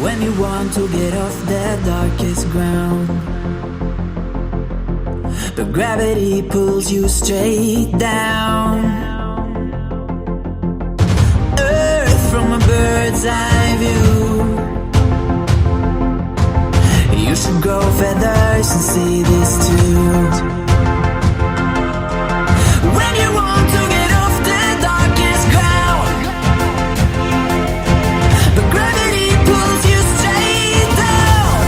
When you want to get off the darkest ground, but gravity pulls you straight down. Earth from a bird's eye view. You should grow feathers and see this too. When you want to get off the darkest ground, but gravity pulls you straight down.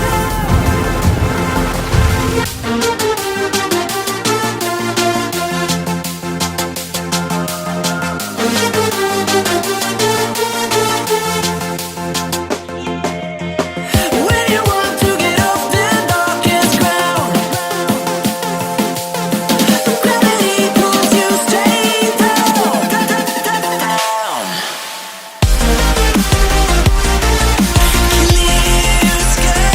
When you want to get off the darkest ground, but gravity pulls you straight down. Clear sky.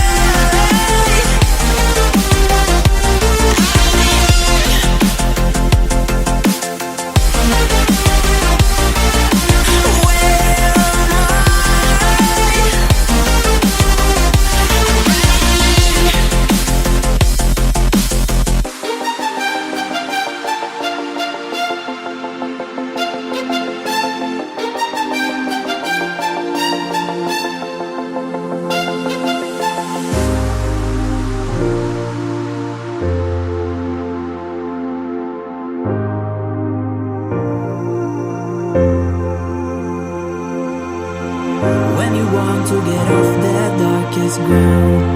When you want to get off the darkest ground,